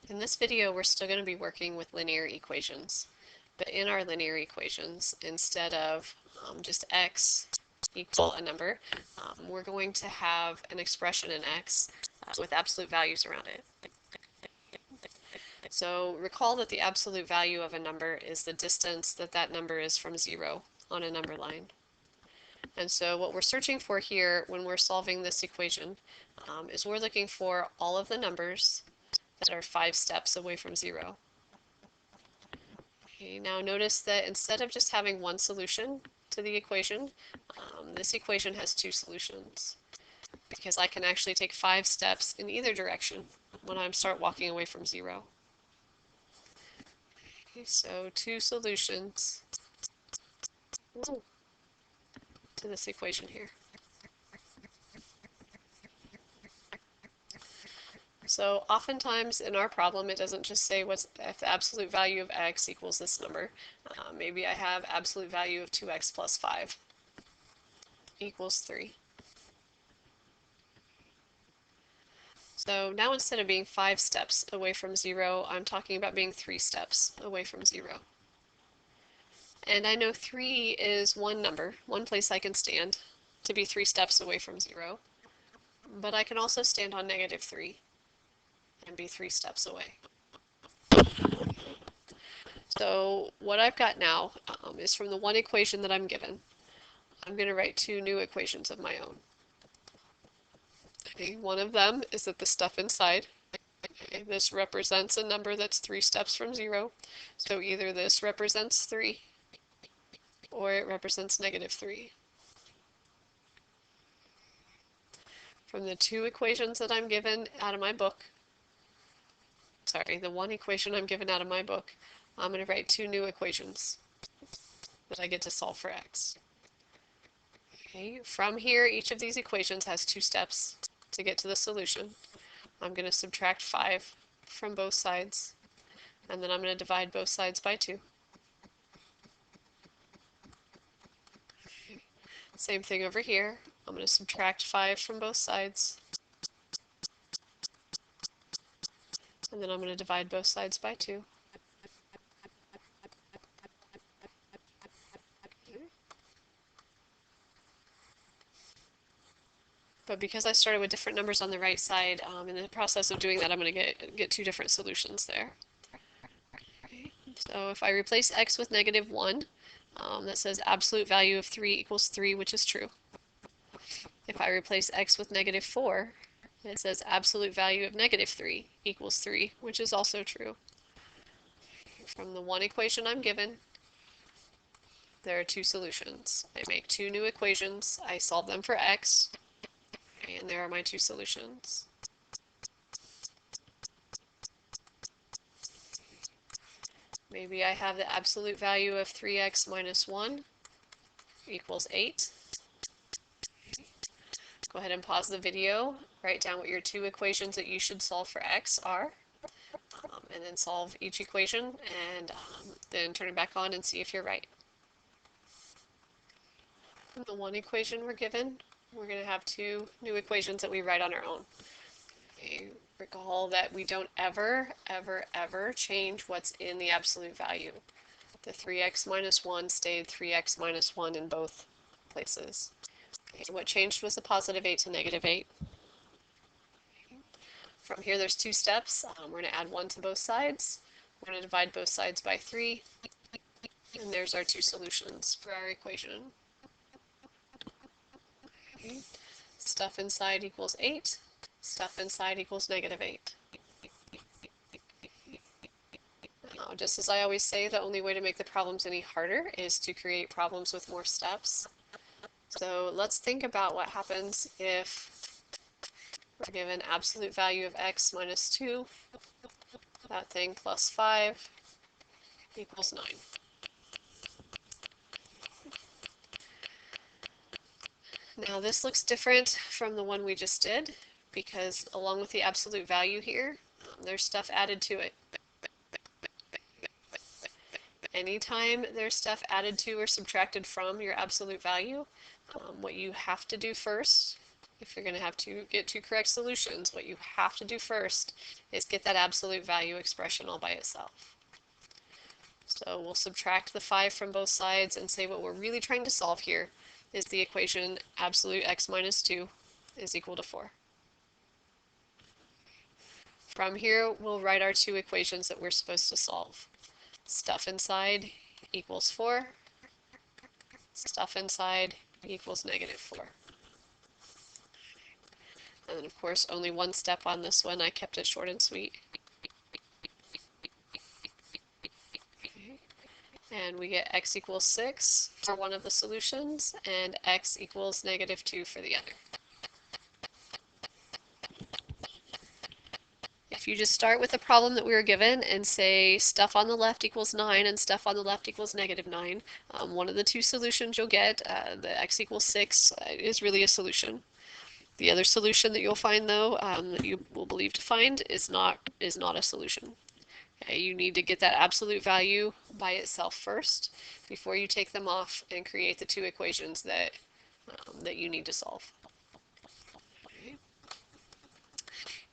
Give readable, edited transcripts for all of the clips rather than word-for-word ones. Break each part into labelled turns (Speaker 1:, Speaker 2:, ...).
Speaker 1: In this video, we're still going to be working with linear equations, but in our linear equations, instead of just x equal a number, we're going to have an expression in x with absolute values around it. So recall that the absolute value of a number is the distance that that number is from 0 on a number line. And so what we're searching for here when we're solving this equation is we're looking for all of the numbers that are 5 steps away from 0. Okay, now notice that instead of just having one solution to the equation, this equation has two solutions because I can actually take 5 steps in either direction when I start walking away from 0. Okay, so two solutions to this equation here. So oftentimes in our problem, it doesn't just say what's if the absolute value of x equals this number. Maybe I have absolute value of 2x plus 5 equals 3. So now instead of being 5 steps away from 0, I'm talking about being 3 steps away from 0. And I know 3 is one number, one place I can stand to be 3 steps away from 0. But I can also stand on -3 and be 3 steps away. So what I've got now is from the one equation that I'm given, I'm going to write two new equations of my own. Okay, one of them is that the stuff inside, okay, this represents a number that's 3 steps from 0. So either this represents 3 or it represents -3. From the two equations that I'm given out of my book, the one equation I'm given out of my book, I'm going to write two new equations that I get to solve for x. Okay, from here, each of these equations has 2 steps to get to the solution. I'm going to subtract 5 from both sides, and then I'm going to divide both sides by 2. Same thing over here. I'm going to subtract 5 from both sides, and then I'm going to divide both sides by 2. But because I started with different numbers on the right side, in the process of doing that, I'm going to get two different solutions there. Okay. So if I replace x with -1, that says absolute value of 3 equals 3, which is true. If I replace x with -4, it says absolute value of -3 equals 3, which is also true. From the one equation I'm given, there are two solutions. I make two new equations, I solve them for x, and there are my two solutions. Maybe I have the absolute value of 3x minus 1 equals 8. Go ahead and pause the video, write down what your two equations that you should solve for x are, and then solve each equation, and then turn it back on and see if you're right. From the one equation we're given, we're going to have two new equations that we write on our own. Okay, recall that we don't ever change what's in the absolute value. The 3x minus 1 stayed 3x minus 1 in both places. Okay, what changed was the positive 8 to -8. From here, there's two steps. We're going to add 1 to both sides. We're going to divide both sides by 3. And there's our two solutions for our equation. Okay. Stuff inside equals 8. Stuff inside equals -8. Now, just as I always say, the only way to make the problems any harder is to create problems with more steps. So let's think about what happens if we're given absolute value of x minus 2, that thing plus 5 equals 9. Now this looks different from the one we just did because along with the absolute value here, there's stuff added to it. Anytime there's stuff added to or subtracted from your absolute value, what you have to do first if you're going to have to get two correct solutions, what you have to do first is get that absolute value expression all by itself. So we'll subtract the 5 from both sides and say what we're really trying to solve here is the equation absolute x minus 2 is equal to 4. From here, we'll write our two equations that we're supposed to solve. Stuff inside equals 4. Stuff inside equals negative 4. And then, of course, only one step on this one. I kept it short and sweet. Okay. And we get x equals 6 for one of the solutions, and x equals negative 2 for the other. If you just start with the problem that we were given and say stuff on the left equals 9 and stuff on the left equals negative 9, one of the two solutions you'll get, the x equals 6, is really a solution. The other solution that you'll find, though, that you will believe to find is not a solution. Okay, you need to get that absolute value by itself first before you take them off and create the two equations that you need to solve. Okay.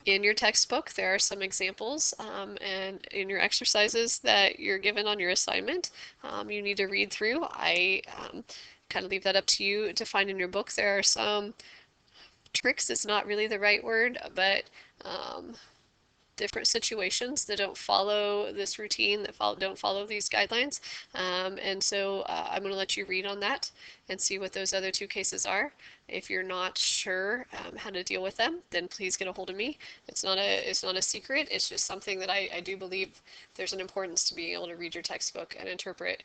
Speaker 1: In your textbook, there are some examples, and in your exercises that you're given on your assignment, you need to read through. I kind of leave that up to you to find in your book. There are some tricks, is not really the right word, but different situations that don't follow this routine, that don't follow these guidelines. And so I'm going to let you read on that and see what those other two cases are. If you're not sure how to deal with them, then please get a hold of me. It's not a secret. It's just something that I do believe there's an importance to being able to read your textbook and interpret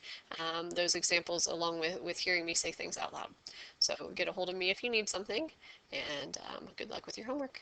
Speaker 1: those examples along with hearing me say things out loud. So get a hold of me if you need something, and good luck with your homework.